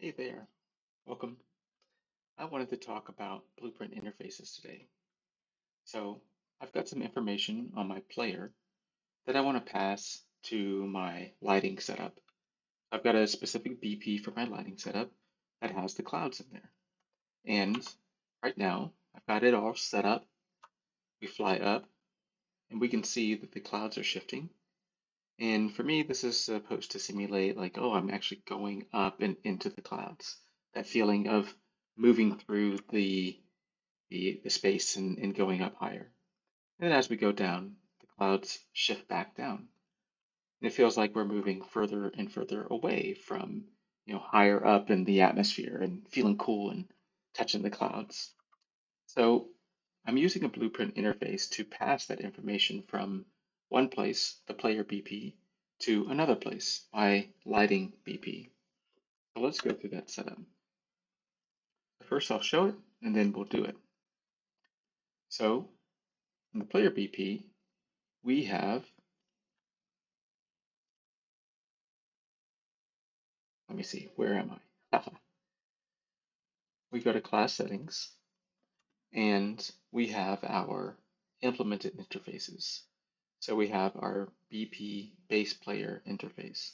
Hey there, welcome. I wanted to talk about blueprint interfaces today. So I've got some information on my player that I want to pass to my lighting setup. I've got a specific BP for my lighting setup that has the clouds in there. And right now I've got it all set up. We fly up and we can see that the clouds are shifting. And for me, this is supposed to simulate like, oh, I'm actually going up and into the clouds. That feeling of moving through the space and going up higher. And then as we go down, the clouds shift back down. And it feels like we're moving further and further away from, higher up in the atmosphere and feeling cool and touching the clouds. So I'm using a blueprint interface to pass that information from one place, the player BP, to another place, my lighting BP. So let's go through that setup. First I'll show it and then we'll do it. So in the player BP, we have, let me see, where am I? We go to class settings and we have our implemented interfaces. So we have our BP base player interface.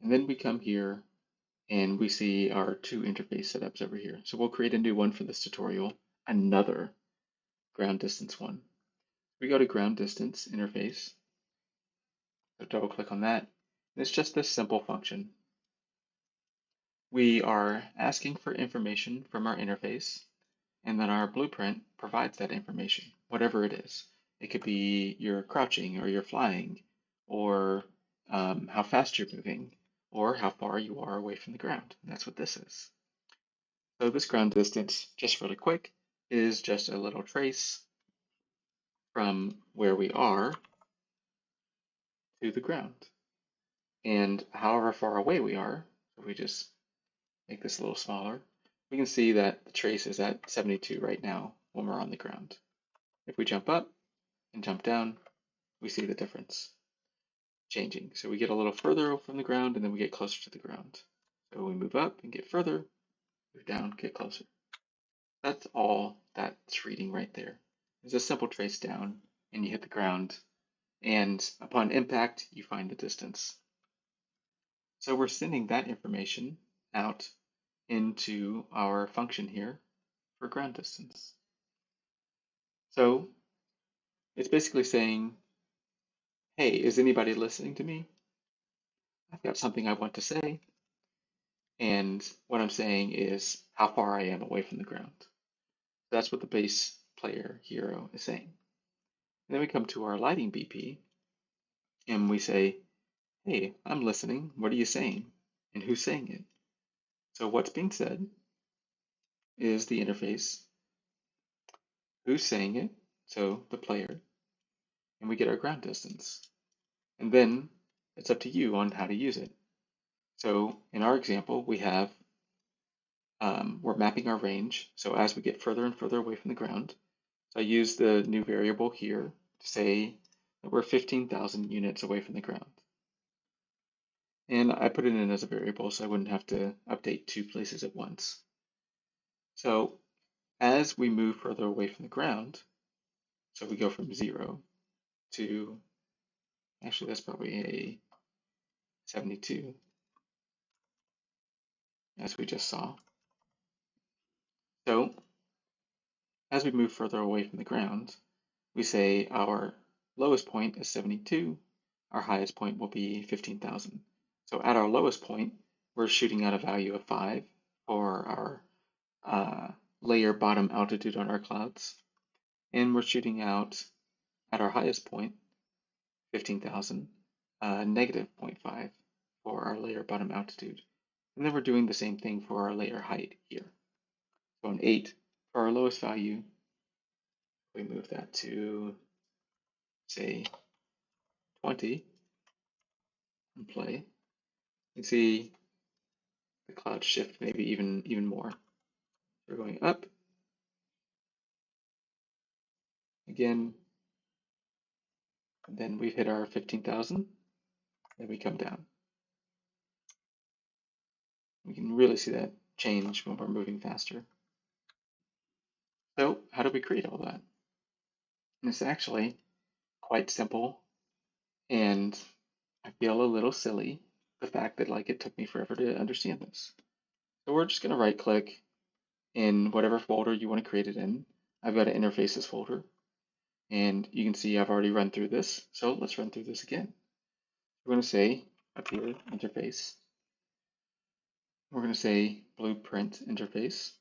And then we come here and we see our two interface setups over here. So we'll create a new one for this tutorial, another ground distance one. We go to ground distance interface, so double click on that. And it's just this simple function. We are asking for information from our interface, and then our blueprint provides that information, whatever it is. It could be you're crouching or you're flying, or how fast you're moving, or how far you are away from the ground. And that's what this is. So this ground distance, just really quick, is just a little trace from where we are to the ground. And however far away we are, if we just make this a little smaller, we can see that the trace is at 72 right now when we're on the ground. If we jump up and jump down, we see the difference changing. So we get a little further from the ground and then we get closer to the ground. So we move up and get further, move down, get closer. That's all that's reading right there. It's a simple trace down and you hit the ground, and upon impact, you find the distance. So we're sending that information out into our function here for ground distance. So it's basically saying, hey, is anybody listening to me? I've got something I want to say, and what I'm saying is how far I am away from the ground. That's what the base player hero is saying. And then we come to our lighting BP and we say, hey, I'm listening. What are you saying? And who's saying it? So what's being said is the interface, who's saying it, so the player, and we get our ground distance. And then it's up to you on how to use it. So in our example, we have, we're mapping our range. So as we get further and further away from the ground, so I use the new variable here to say that we're 15,000 units away from the ground. And I put it in as a variable so I wouldn't have to update two places at once. So as we move further away from the ground, so we go from 0 to, actually that's probably a 72, as we just saw. So as we move further away from the ground, we say our lowest point is 72, our highest point will be 15,000. So at our lowest point, we're shooting out a value of 5 for our layer bottom altitude on our clouds. And we're shooting out at our highest point, 15,000, negative 0.5 for our layer bottom altitude. And then we're doing the same thing for our layer height here. So an 8 for our lowest value, we move that to, say, 20 and play. You can see the cloud shift maybe even more. We're going up again, and then we've hit our 15,000, then we come down. We can really see that change when we're moving faster. So how do we create all that? And it's actually quite simple, and I feel a little silly the fact that like it took me forever to understand this. So we're just going to right click in whatever folder you want to create it in. I've got an interfaces folder, and you can see I've already run through this. So let's run through this again. We're going to say up here, interface. We're going to say blueprint interface.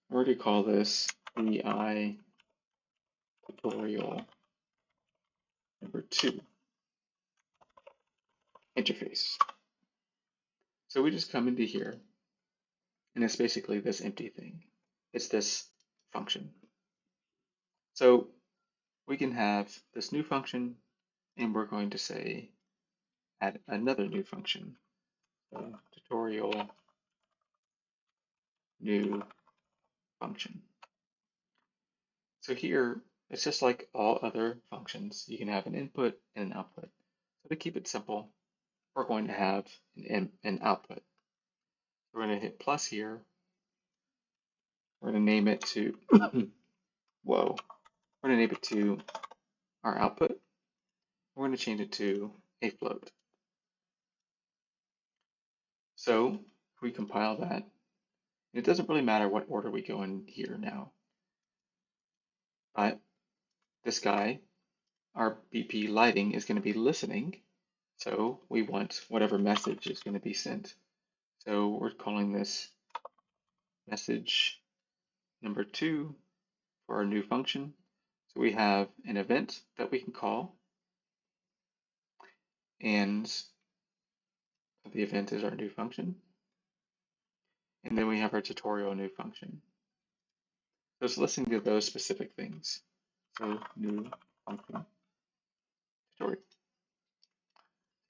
We're going to call this BI tutorial number 2 interface. So we just come into here, and it's basically this empty thing. It's this function. So we can have this new function, and we're going to say add another new function. So tutorial new function. So here, it's just like all other functions. You can have an input and an output. So to keep it simple, we're going to have an output. We're going to hit plus here. We're going to name it to, whoa, we're going to name it to our output. We're going to change it to a float. So if we compile that, it doesn't really matter what order we go in here now. But this guy, our BP lighting, is going to be listening. So we want whatever message is going to be sent. So we're calling this message number 2 for our new function. So we have an event that we can call, and the event is our new function. And then we have our tutorial new function. So it's listening to those specific things. So new function tutorial.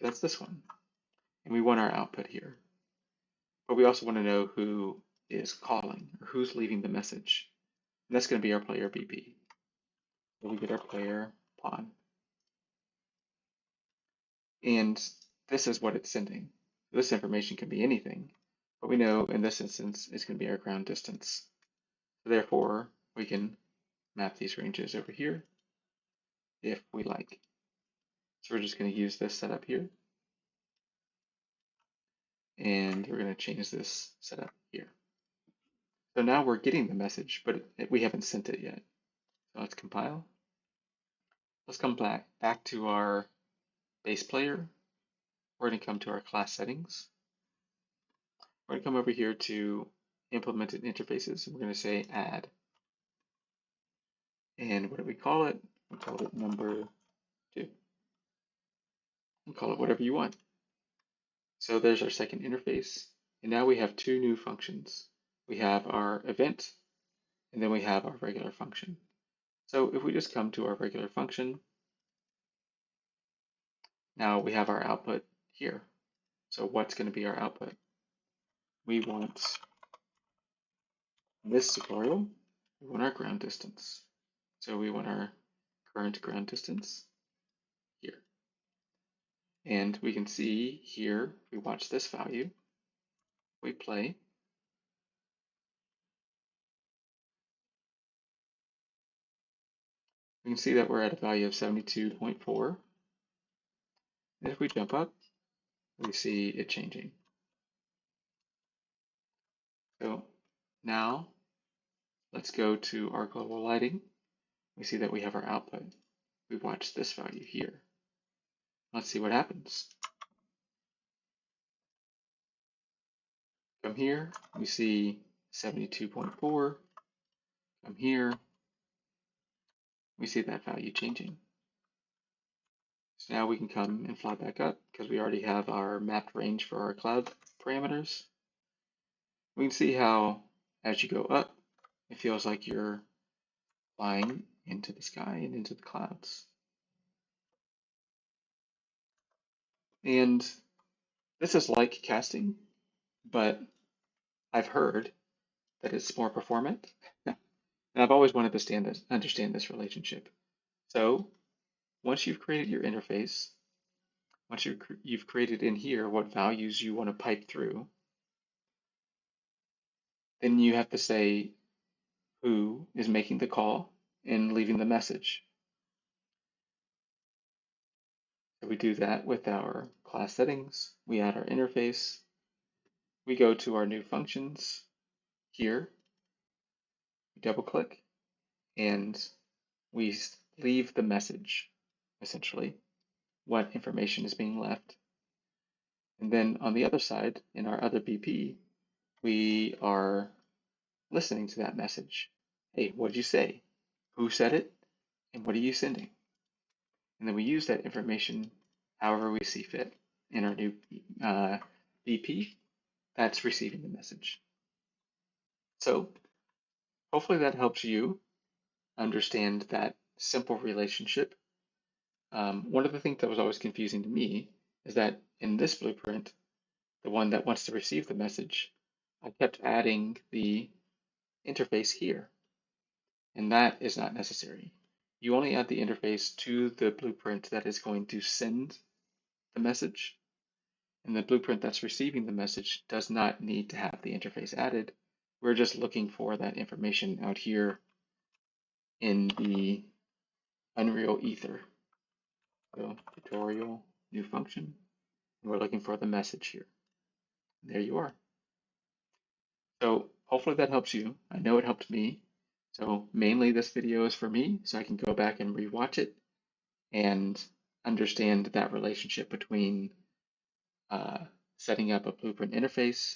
That's this one. And we want our output here. But we also want to know who is calling or who's leaving the message. And that's going to be our player BP. So we get our player pod. And this is what it's sending. This information can be anything, but we know in this instance it's going to be our ground distance. So therefore, we can map these ranges over here if we like. So we're just going to use this setup here, and we're going to change this setup here. So now we're getting the message, but we haven't sent it yet. So let's compile. Let's come back to our base player. We're going to come to our class settings. We're going to come over here to implemented interfaces, and we're going to say add. And what do we call it? We call it number 2. And call it whatever you want. So there's our second interface. And now we have 2 new functions. We have our event, and then we have our regular function. So if we just come to our regular function, now we have our output here. So what's going to be our output? We want this tutorial, we want our ground distance. So we want our current ground distance here. And we can see here, we watch this value, we play, we can see that we're at a value of 72.4. And if we jump up, we see it changing. So now let's go to our global lighting. We see that we have our output. We watch this value here. Let's see what happens. Come here, we see 72.4. Come here, we see that value changing. So now we can come and fly back up because we already have our mapped range for our cloud parameters. We can see how as you go up, it feels like you're flying into the sky and into the clouds. And this is like casting, but I've heard that it's more performant. And I've always wanted to understand this relationship. So once you've created your interface, once you've created in here what values you want to pipe through, Then you have to say who is making the call and leaving the message. So we do that with our class settings. We add our interface. We go to our new functions here. We double click and we leave the message, essentially, what information is being left. And then on the other side, in our other BP, we are listening to that message. Hey, what did you say? Who said it? And what are you sending? And then we use that information however we see fit in our new BP that's receiving the message. So hopefully that helps you understand that simple relationship. One of the things that was always confusing to me is that in this blueprint, the one that wants to receive the message, I kept adding the interface here, and that is not necessary. You only add the interface to the blueprint that is going to send the message, and the blueprint that's receiving the message does not need to have the interface added. We're just looking for that information out here in the Unreal Ether. So tutorial, new function, and we're looking for the message here. There you are. So hopefully that helps you. I know it helped me. So mainly this video is for me, so I can go back and rewatch it and understand that relationship between uh, setting up a blueprint interface,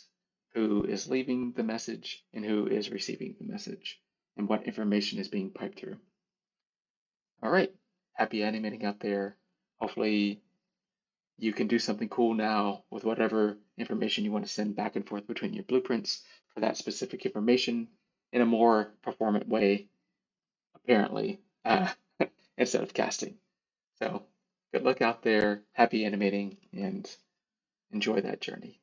who is leaving the message, and who is receiving the message, and what information is being piped through. All right, happy animating out there. Hopefully you can do something cool now with whatever information you want to send back and forth between your blueprints for that specific information in a more performant way, apparently, instead of casting. So good luck out there, happy animating, and enjoy that journey.